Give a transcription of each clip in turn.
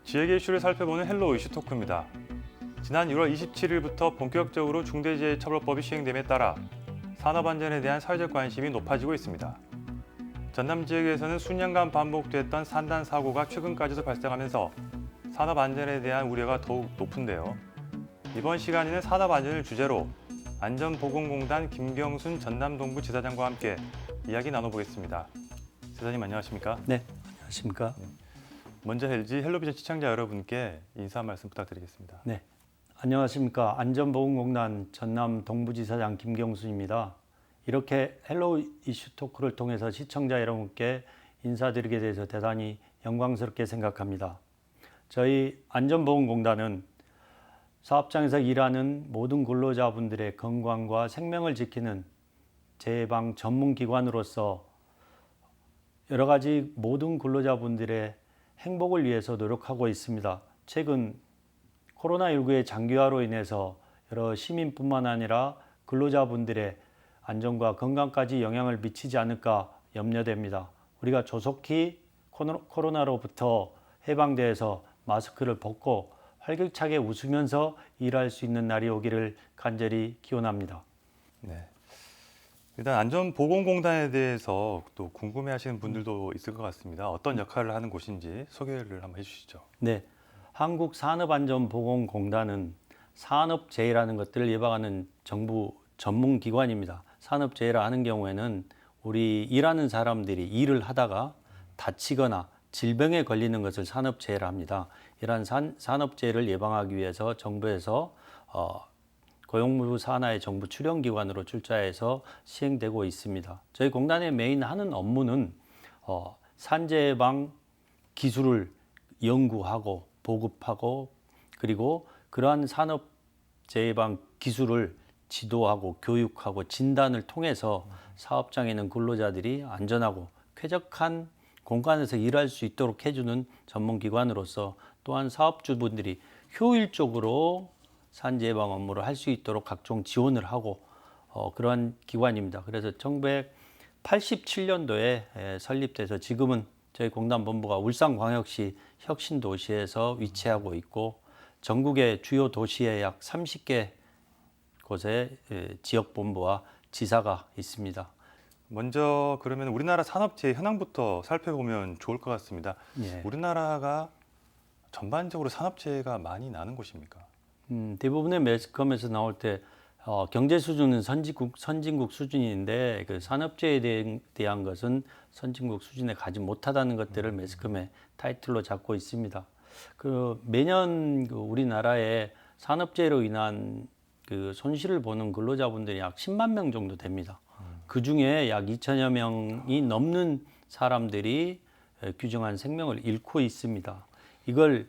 지역의 이슈를 살펴보는 헬로 이슈 토크입니다. 지난 6월 27일부터 본격적으로 중대재해처벌법이 시행됨에 따라 산업안전에 대한 사회적 관심이 높아지고 있습니다. 전남 지역에서는 수년간 반복됐던 산단 사고가 최근까지도 발생하면서 산업안전에 대한 우려가 더욱 높은데요. 이번 시간에는 산업안전을 주제로 안전보건공단 김경순 전남동부지사장과 함께 이야기 나눠보겠습니다. 지사님 안녕하십니까? 네, 안녕하십니까? 먼저 LG 헬로비전 시청자 여러분께 인사 말씀 부탁드리겠습니다. 네, 안녕하십니까? 안전보건공단 전남동부지사장 김경순입니다. 이렇게 헬로 이슈 토크를 통해서 시청자 여러분께 인사드리게 돼서 대단히 영광스럽게 생각합니다. 저희 안전보건공단은 사업장에서 일하는 모든 근로자분들의 건강과 생명을 지키는 재해방 전문기관으로서 여러 가지 모든 근로자분들의 행복을 위해서 노력하고 있습니다. 최근 코로나19의 장기화로 인해서 여러 시민뿐만 아니라 근로자분들의 안전과 건강까지 영향을 미치지 않을까 염려됩니다. 우리가 조속히 코로나로부터 해방돼서 마스크를 벗고 활기차게 웃으면서 일할 수 있는 날이 오기를 간절히 기원합니다. 네. 일단 안전보건공단에 대해서 또 궁금해하시는 분들도 있을 것 같습니다. 어떤 역할을 하는 곳인지 소개를 한번 해주시죠. 네, 한국산업안전보건공단은 산업재해라는 것들을 예방하는 정부 전문기관입니다. 산업재해라 하는 경우에는 우리 일하는 사람들이 일을 하다가 다치거나 질병에 걸리는 것을 산업재해라 합니다. 이러한 산업재해를 예방하기 위해서 정부에서 고용노동부 산하의 정부 출연기관으로 출자해서 시행되고 있습니다. 저희 공단의 메인 하는 업무는 산재예방 기술을 연구하고 보급하고 그리고 그러한 산업재해방 기술을 지도하고 교육하고 진단을 통해서 사업장에 있는 근로자들이 안전하고 쾌적한 공간에서 일할 수 있도록 해주는 전문기관으로서 또한 사업주분들이 효율적으로 산재 예방 업무를 할 수 있도록 각종 지원을 하고 그러한 기관입니다. 그래서 1987년도에 설립돼서 지금은 저희 공단 본부가 울산광역시 혁신도시에서 위치하고 있고 전국의 주요 도시에 약 30개 곳에 지역본부와 지사가 있습니다. 먼저 그러면 우리나라 산업재해 현황부터 살펴보면 좋을 것 같습니다. 예. 우리나라가 전반적으로 산업재해가 많이 나는 곳입니까? 대부분의 매스컴에서 나올 때 경제 수준은 선진국 수준인데 그 산업재해에 대한 것은 선진국 수준에 가지 못하다는 것들을 매스컴의 타이틀로 잡고 있습니다. 그 매년 우리나라에 산업재해로 인한 그 손실을 보는 근로자분들이 약 10만 명 정도 됩니다. 그 중에 약 2천여 명이 넘는 사람들이 귀중한 생명을 잃고 있습니다. 이걸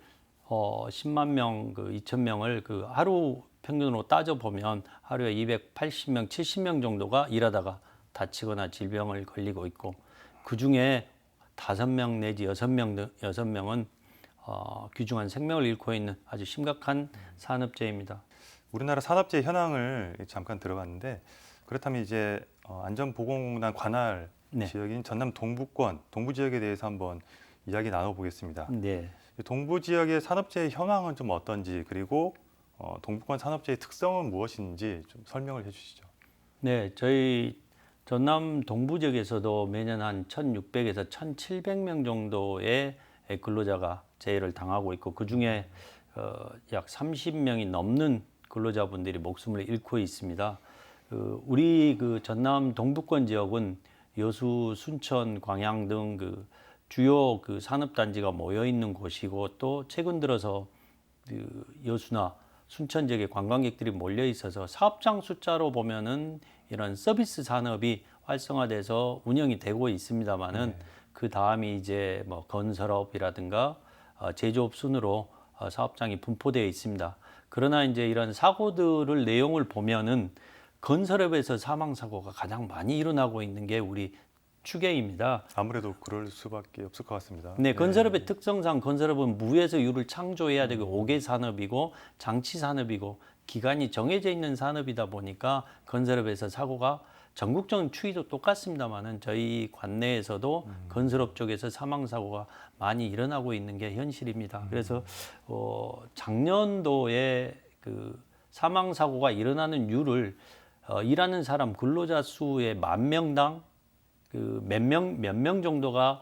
10만 명, 2천 명을 하루 평균으로 따져보면 하루에 280명, 70명 정도가 일하다가 다치거나 질병을 걸리고 있고 그 중에 5명 내지 6명은 귀중한 생명을 잃고 있는 아주 심각한 산업재해입니다. 우리나라 산업재해 현황을 잠깐 들어봤는데 그렇다면 이제 안전보건공단 관할 지역인 전남 동부권, 동부 지역에 대해서 한번 이야기 나눠보겠습니다. 네. 동부 지역의 산업재해 현황은 좀 어떤지 그리고 동부권 산업재해 특성은 무엇인지 좀 설명을 해주시죠. 네, 저희 전남 동부 지역에서도 매년 한 1,600에서 1,700명 정도의 근로자가 재해를 당하고 있고 그 중에 약 30명이 넘는 근로자분들이 목숨을 잃고 있습니다. 우리 전남 동부권 지역은 여수, 순천, 광양 등 주요 산업단지가 모여 있는 곳이고 또 최근 들어서 여수나 순천 지역에 관광객들이 몰려 있어서 사업장 숫자로 보면은 이런 서비스 산업이 활성화돼서 운영이 되고 있습니다만은 그 다음이 이제 뭐 건설업이라든가 제조업 순으로 사업장이 분포되어 있습니다. 그러나 이제 이런 사고들을 내용을 보면은 건설업에서 사망 사고가 가장 많이 일어나고 있는 게 우리 추계입니다. 아무래도 그럴 수밖에 없을 것 같습니다. 네, 건설업의 특성상 건설업은 무에서 유를 창조해야 되고 5개 산업이고 장치 산업이고 기간이 정해져 있는 산업이다 보니까 건설업에서 사고가 전국적인 추이도 똑같습니다만은 저희 관내에서도 건설업 쪽에서 사망 사고가 많이 일어나고 있는 게 현실입니다. 그래서 작년도에 그 사망 사고가 일어나는 이유를 일하는 사람 근로자 수의 만 명당 그 몇 명 정도가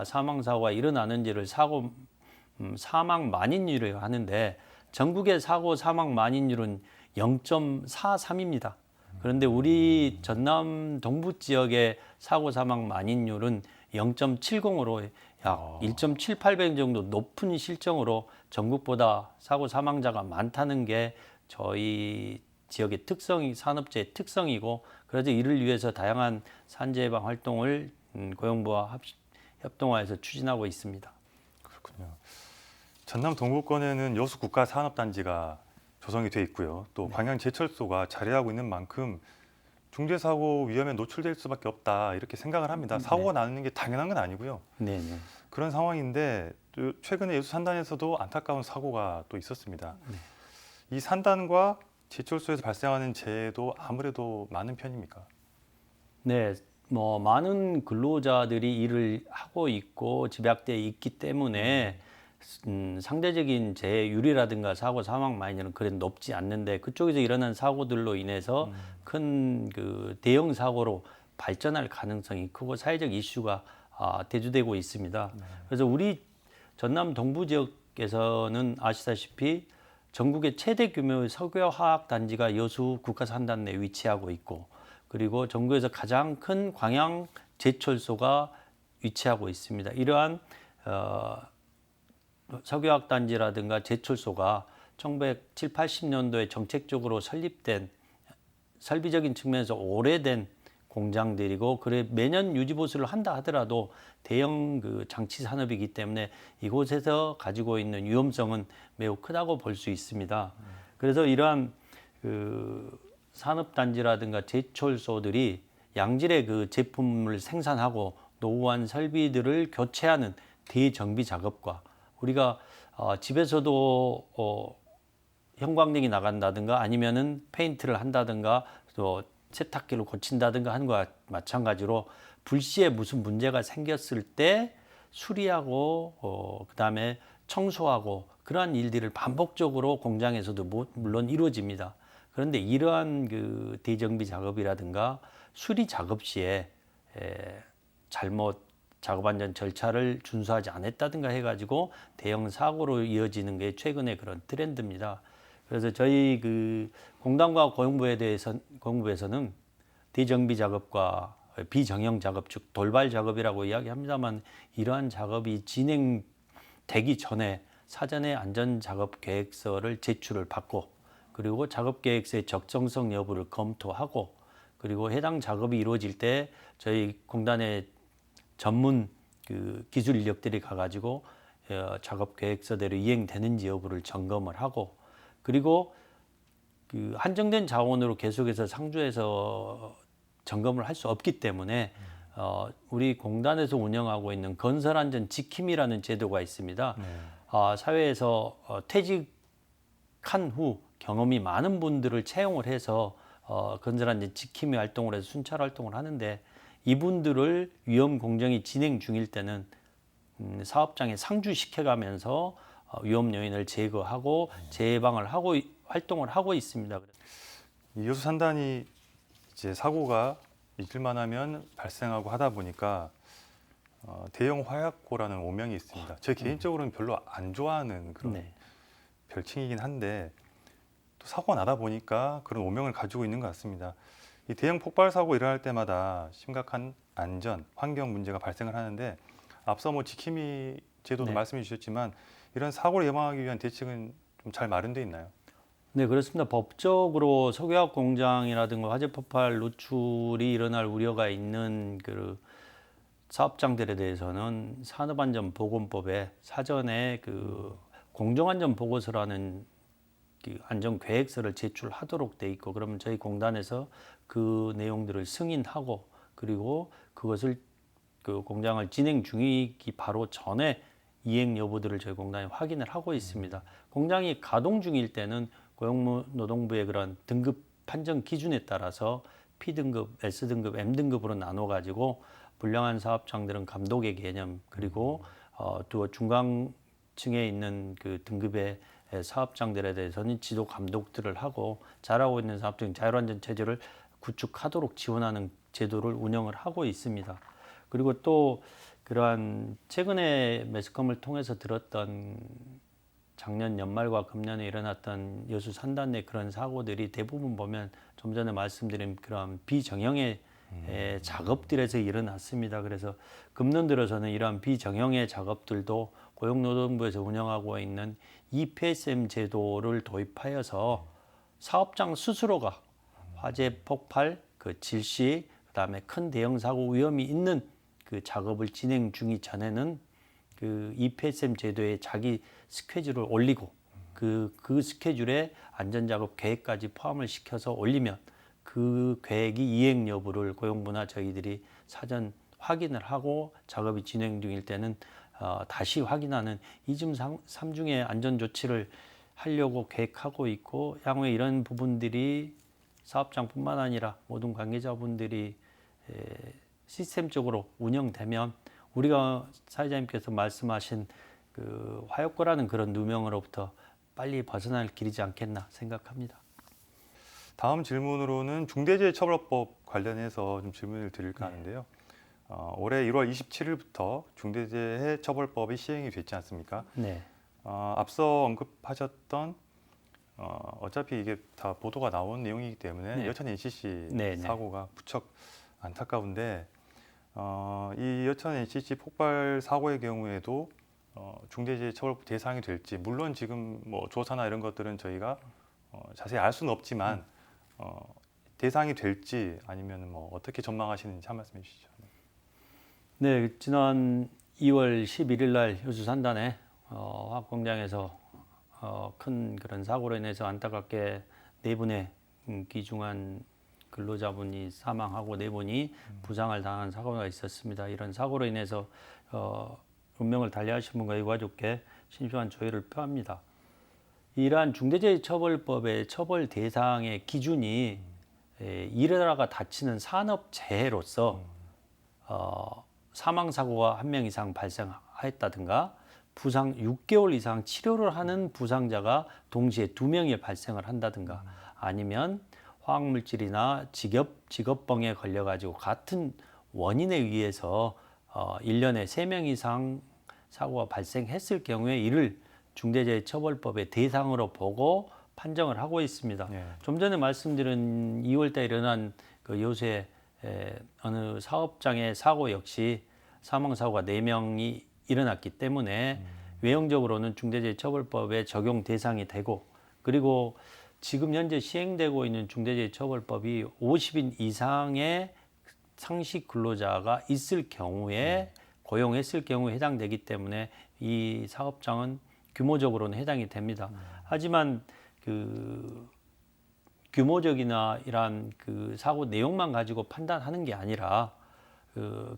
사망 사고가 일어나는지를 사망 만인율을 하는데 전국의 사고 사망 만인율은 0.43입니다. 그런데 우리 전남 동부 지역의 사고 사망 만인율은 0.70으로 약 1.78배 정도 높은 실정으로 전국보다 사고 사망자가 많다는 게 저희 지역의 특성이 산업재의 특성이고, 그래서 이를 위해서 다양한 산재 예방 활동을 고용부와 협동화해서 추진하고 있습니다. 그렇군요. 전남 동구권에는 여수 국가 산업단지가 조성이 돼 있고요. 또 광양 제철소가 자리하고 있는 만큼 중대사고 위험에 노출될 수밖에 없다 이렇게 생각을 합니다. 사고가 나는 게 당연한 건 아니고요. 네. 그런 상황인데 또 최근에 여수 산단에서도 안타까운 사고가 또 있었습니다. 이 산단과 제철소에서 발생하는 재해도 아무래도 많은 편입니까? 네, 뭐 많은 근로자들이 일을 하고 있고 집약돼 있기 때문에 상대적인 재해율이라든가 사고 사망 마이너는 그래 높지 않는데, 그쪽에서 일어난 사고들로 인해서 큰 그 대형 사고로 발전할 가능성이 크고 사회적 이슈가 대두되고 있습니다. 그래서 우리 전남 동부 지역에서는 아시다시피 전국의 최대 규모의 석유화학 단지가 여수 국가산단 내에 위치하고 있고, 그리고 전국에서 가장 큰 광양 제철소가 위치하고 있습니다. 이러한 석유화학 단지라든가 제철소가 1970, 80년도에 정책적으로 설립된 설비적인 측면에서 오래된 공장들이고, 그래 매년 유지 보수를 한다 하더라도 대형 그 장치 산업이기 때문에 이곳에서 가지고 있는 위험성은 매우 크다고 볼 수 있습니다. 그래서 이러한 그 산업 단지라든가 제철소들이 양질의 그 제품을 생산하고 노후한 설비들을 교체하는 대정비 작업과, 우리가 집에서도 형광등이 나간다든가 아니면은 페인트를 한다든가 또 세탁기를 고친다든가 하는 것과 마찬가지로 불시에 무슨 문제가 생겼을 때 수리하고 그다음에 청소하고 그러한 일들을 반복적으로 공장에서도 물론 이루어집니다. 그런데 이러한 그 대정비 작업이라든가 수리 작업 시에 잘못 작업안전 절차를 준수하지 않았다든가 해가지고 대형 사고로 이어지는 게 최근의 그런 트렌드입니다. 그래서 저희 그 공단과 고용부에서는 대정비 작업과 비정형 작업, 즉 돌발 작업이라고 이야기합니다만, 이러한 작업이 진행되기 전에 사전에 안전 작업 계획서를 제출을 받고, 그리고 작업 계획서의 적정성 여부를 검토하고, 그리고 해당 작업이 이루어질 때 저희 공단의 전문 그 기술 인력들이 가가지고 작업 계획서대로 이행되는지 여부를 점검을 하고, 그리고 그 한정된 자원으로 계속해서 상주해서 점검을 할 수 없기 때문에 우리 공단에서 운영하고 있는 건설안전 지킴이라는 제도가 있습니다. 사회에서 퇴직한 후 경험이 많은 분들을 채용을 해서 건설안전 지킴이 활동을 해서 순찰 활동을 하는데, 이분들을 위험 공정이 진행 중일 때는 사업장에 상주시켜가면서 위험 요인을 제거하고 재예방을 하고 활동을 하고 있습니다. 이 여수 산단이 이제 사고가 이틀만 하면 발생하고 하다 보니까 대형 화약고라는 오명이 있습니다. 제 개인적으로는 별로 안 좋아하는 그런 별칭이긴 한데 또 사고가 나다 보니까 그런 오명을 가지고 있는 것 같습니다. 이 대형 폭발 사고 일어날 때마다 심각한 안전, 환경 문제가 발생을 하는데, 앞서 뭐 지킴이 제도도 말씀해 주셨지만 이런 사고를 예방하기 위한 대책은 좀 잘 마련되어 있나요? 네, 그렇습니다. 법적으로 석유화학 공장이라든가 화재 폭발 노출이 일어날 우려가 있는 그 사업장들에 대해서는 산업안전보건법에 사전에 그 공정안전보고서라는 그 안전계획서를 제출하도록 돼 있고, 그러면 저희 공단에서 그 내용들을 승인하고, 그리고 그것을 그 공장을 진행 중이기 바로 전에 이행 여부들을 저희 공단이 확인을 하고 있습니다. 공장이 가동 중일 때는 고용노동부의 그런 등급 판정 기준에 따라서 P등급, S등급, M등급으로 나눠가지고 불량한 사업장들은 감독의 개념, 그리고 또 중간층에 있는 그 등급의 사업장들에 대해서는 지도 감독들을 하고, 잘하고 있는 사업장 자율안전 체제를 구축하도록 지원하는 제도를 운영을 하고 있습니다. 그리고 또 그러한 최근에 매스컴을 통해서 들었던 작년 연말과 금년에 일어났던 여수 산단의 그런 사고들이 대부분 보면 좀 전에 말씀드린 그런 비정형의 작업들에서 일어났습니다. 그래서 금년 들어서는 이러한 비정형의 작업들도 고용노동부에서 운영하고 있는 EPSM 제도를 도입하여서 사업장 스스로가 화재 폭발, 그 질식, 그다음에 큰 대형 사고 위험이 있는 그 작업을 진행 중이 전에는 그 EPSM 제도에 자기 스케줄을 올리고 그 스케줄에 안전작업 계획까지 포함을 시켜서 올리면 그 계획이 이행 여부를 고용부나 저희들이 사전 확인을 하고 작업이 진행 중일 때는 다시 확인하는 이중 삼중의 안전 조치를 하려고 계획하고 있고, 향후에 이런 부분들이 사업장뿐만 아니라 모든 관계자분들이 시스템적으로 운영되면 우리가 사회자님께서 말씀하신 그 화욕고라는 그런 누명으로부터 빨리 벗어날 길이지 않겠나 생각합니다. 다음 질문으로는 중대재해처벌법 관련해서 좀 질문을 드릴까 하는데요. 올해 1월 27일부터 중대재해처벌법이 시행이 됐지 않습니까? 네. 앞서 언급하셨던 어차피 이게 다 보도가 나온 내용이기 때문에 네. 여천 NCC 네, 네. 사고가 무척 안타까운데 이 여천 NCC 폭발 사고의 경우에도 중대재해처벌법 대상이 될지, 물론 지금 뭐 조사나 이런 것들은 저희가 자세히 알 수는 없지만 대상이 될지 아니면 뭐 어떻게 전망하시는지 한 말씀해 주시죠. 네, 지난 2월 11일 날 여수 산단에 화학 공장에서 큰 그런 사고로 인해서 안타깝게 네 분의 귀중한 근로자분이 사망하고 네 분이 부상을 당한 사고가 있었습니다. 이런 사고로 인해서 운명을 달리하신 분과 유가족께 심심한 조의를 표합니다. 이러한 중대재해처벌법의 처벌 대상의 기준이 일하다가 다치는 산업재해로서 사망사고가 한 명 이상 발생하였다든가 부상 6개월 이상 치료를 하는 부상자가 동시에 2명이 발생을 한다든가, 아니면 화학물질이나 직업병에 걸려가지고 같은 원인에 의해서 1년에 3명 이상 사고가 발생했을 경우에 이를 중대재해처벌법의 대상으로 보고 판정을 하고 있습니다. 네. 좀 전에 말씀드린 2월달에 일어난 그 여수의 어느 사업장의 사고 역시 사망사고가 4명이 일어났기 때문에 외형적으로는 중대재해처벌법의 적용 대상이 되고, 그리고 지금 현재 시행되고 있는 중대재해처벌법이 50인 이상의 상시 근로자가 있을 경우에 고용했을 경우에 해당되기 때문에 이 사업장은 규모적으로는 해당이 됩니다. 하지만 그 규모적이나 이러한 그 사고 내용만 가지고 판단하는 게 아니라 그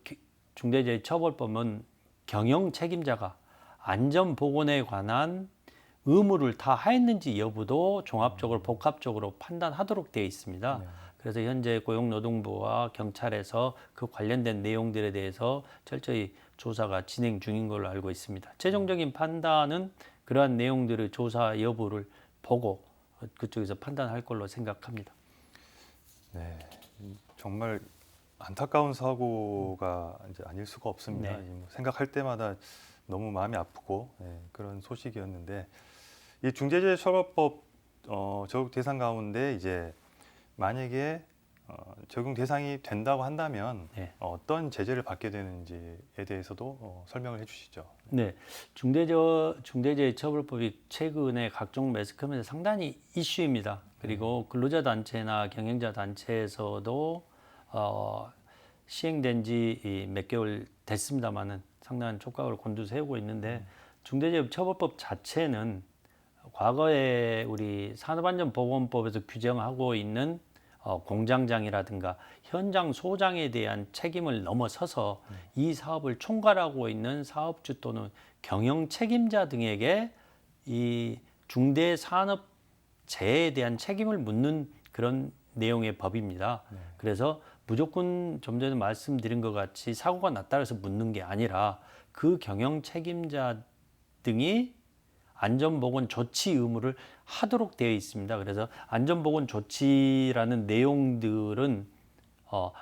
중대재해처벌법은 경영 책임자가 안전보건에 관한 의무를 다 하였는지 여부도 종합적으로 복합적으로 판단하도록 되어 있습니다. 네. 그래서 현재 고용노동부와 경찰에서 그 관련된 내용들에 대해서 철저히 조사가 진행 중인 걸로 알고 있습니다. 최종적인 판단은 그러한 내용들의 조사 여부를 보고 그쪽에서 판단할 걸로 생각합니다. 네, 정말 안타까운 사고가 이제 아닐 수가 없습니다. 네. 뭐 생각할 때마다 너무 마음이 아프고 그런 소식이었는데, 이 중대재해처벌법 적용 대상 가운데 이제 만약에 적용 대상이 된다고 한다면 네. 어떤 제재를 받게 되는지에 대해서도 설명을 해주시죠. 네, 중대재해처벌법이 최근에 각종 매스컴에서 상당히 이슈입니다. 그리고 근로자 단체나 경영자 단체에서도 시행된 지 몇 개월 됐습니다만은 상당한 촉각을 곤두세우고 있는데, 중대재해처벌법 자체는 과거에 우리 산업안전보건법에서 규정하고 있는 공장장이라든가 현장 소장에 대한 책임을 넘어서서 이 사업을 총괄하고 있는 사업주 또는 경영 책임자 등에게 이 중대산업재해에 대한 책임을 묻는 그런 내용의 법입니다. 그래서 무조건 좀 전에 말씀드린 것 같이 사고가 났다 해서 묻는 게 아니라 그 경영 책임자 등이 안전보건 조치 의무를 하도록 되어 있습니다. 그래서 안전보건 조치라는 내용들은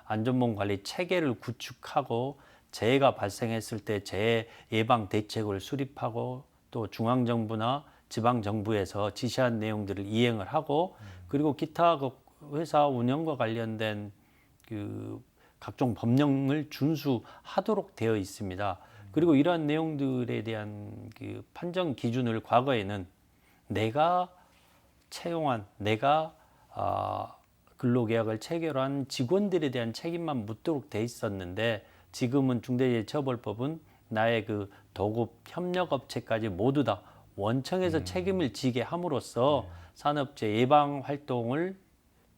안전보건 관리 체계를 구축하고 재해가 발생했을 때 재해 예방 대책을 수립하고 또 중앙정부나 지방정부에서 지시한 내용들을 이행을 하고 그리고 기타 회사 운영과 관련된 그 각종 법령을 준수하도록 되어 있습니다. 그리고 이러한 내용들에 대한 그 판정 기준을 과거에는 내가 채용한 내가 근로계약을 체결한 직원들에 대한 책임만 묻도록 돼 있었는데 지금은 중대재해처벌법은 나의 그 도급 협력업체까지 모두 다 원청에서 책임을 지게 함으로써 산업재해 예방 활동을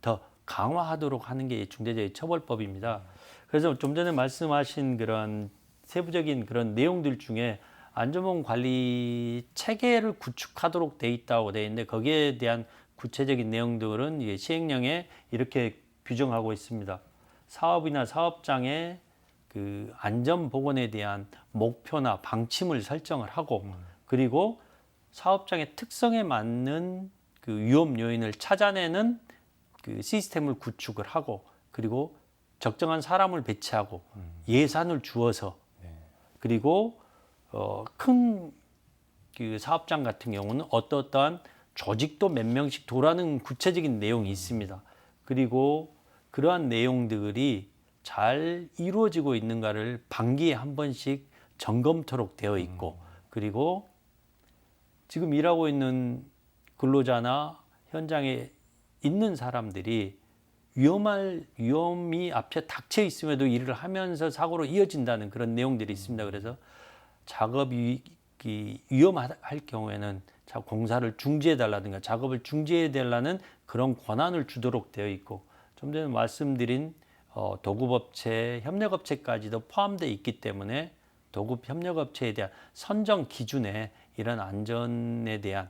더 강화하도록 하는 게 중대재해처벌법입니다. 그래서 좀 전에 말씀하신 그런 세부적인 그런 내용들 중에 안전보건 관리 체계를 구축하도록 돼 있다고 돼 있는데 거기에 대한 구체적인 내용들은 시행령에 이렇게 규정하고 있습니다. 사업이나 사업장의 그 안전보건에 대한 목표나 방침을 설정을 하고 그리고 사업장의 특성에 맞는 그 위험 요인을 찾아내는 그 시스템을 구축을 하고 그리고 적정한 사람을 배치하고 예산을 주어서 그리고 큰 그 사업장 같은 경우는 어떠한 조직도 몇 명씩 도라는 구체적인 내용이 있습니다. 그리고 그러한 내용들이 잘 이루어지고 있는가를 반기에 한 번씩 점검토록 되어 있고 그리고 지금 일하고 있는 근로자나 현장에 있는 사람들이 위험이 앞에 닥쳐 있음에도 일을 하면서 사고로 이어진다는 그런 내용들이 있습니다. 그래서 작업이 위험할 경우에는 공사를 중지해 달라든가 작업을 중지해 달라는 그런 권한을 주도록 되어 있고 좀 전에 말씀드린 도급업체, 협력업체까지도 포함되어 있기 때문에 도급 협력업체에 대한 선정 기준에 이런 안전에 대한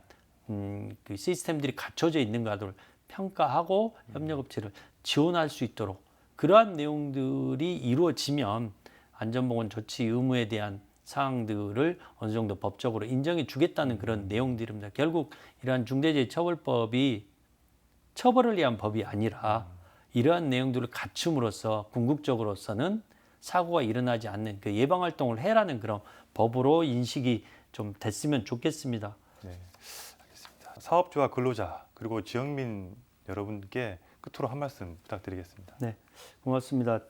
그 시스템들이 갖춰져 있는가를 평가하고 협력업체를 지원할 수 있도록 그러한 내용들이 이루어지면 안전보건 조치 의무에 대한 사항들을 어느 정도 법적으로 인정해 주겠다는 그런 내용들입니다. 결국 이러한 중대재해처벌법이 처벌을 위한 법이 아니라 이러한 내용들을 갖춤으로써 궁극적으로서는 사고가 일어나지 않는 그 예방 활동을 해라는 그런 법으로 인식이 좀 됐으면 좋겠습니다. 네, 알겠습니다. 사업주와 근로자 그리고 지역민 여러분께 끝으로 한 말씀 부탁드리겠습니다. 네, 고맙습니다.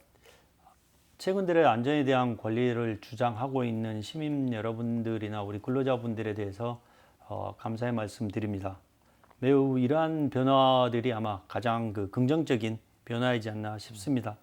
최근 들에 안전에 대한 권리를 주장하고 있는 시민 여러분들이나 우리 근로자분들에 대해서 감사의 말씀드립니다. 매우 이러한 변화들이 아마 가장 그 긍정적인 변화이지 않나 싶습니다.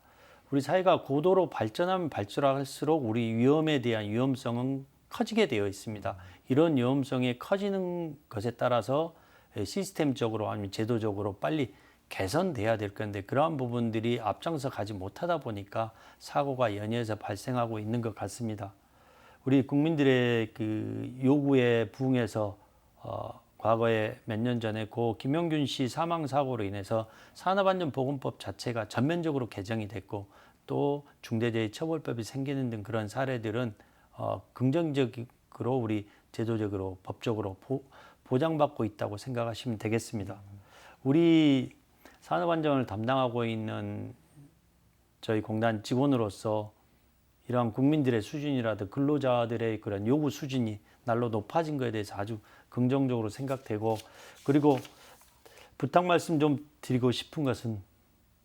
우리 사회가 고도로 발전하면 발전할수록 우리 위험에 대한 위험성은 커지게 되어 있습니다. 이런 위험성이 커지는 것에 따라서 시스템적으로 아니면 제도적으로 빨리 개선돼야 될 건데 그러한 부분들이 앞장서 가지 못하다 보니까 사고가 연이어서 발생하고 있는 것 같습니다. 우리 국민들의 그 요구에 부응해서 과거에 몇 년 전에 고 김용균 씨 사망 사고로 인해서 산업안전보건법 자체가 전면적으로 개정이 됐고 또 중대재해처벌법이 생기는 등 그런 사례들은 긍정적으로 우리 제도적으로 법적으로 보장받고 있다고 생각하시면 되겠습니다. 우리 산업안전을 담당하고 있는 저희 공단 직원으로서 이러한 국민들의 수준이라도 근로자들의 그런 요구 수준이 날로 높아진 것에 대해서 아주 긍정적으로 생각되고 그리고 부탁 말씀 좀 드리고 싶은 것은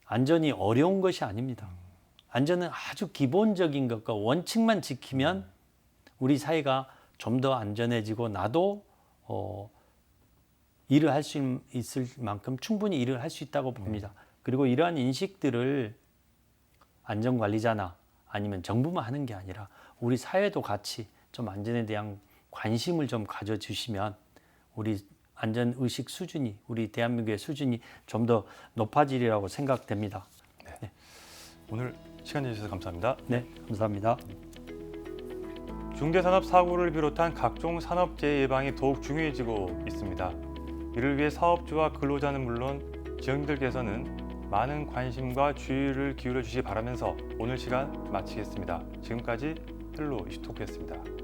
안전이 어려운 것이 아닙니다. 안전은 아주 기본적인 것과 원칙만 지키면 우리 사회가 좀 더 안전해지고 나도 일을 할 수 있을 만큼 충분히 일을 할 수 있다고 봅니다. 그리고 이러한 인식들을 안전관리자나 아니면 정부만 하는 게 아니라 우리 사회도 같이 좀 안전에 대한 관심을 좀 가져주시면 우리 안전의식 수준이 우리 대한민국의 수준이 좀 더 높아지리라고 생각됩니다. 네. 오늘 시간 내주셔서 감사합니다. 네, 감사합니다. 중대산업사고를 비롯한 각종 산업재해 예방이 더욱 중요해지고 있습니다. 이를 위해 사업주와 근로자는 물론 지역민들께서는 많은 관심과 주의를 기울여 주시기 바라면서 오늘 시간 마치겠습니다. 지금까지 헬로 이슈토크였습니다.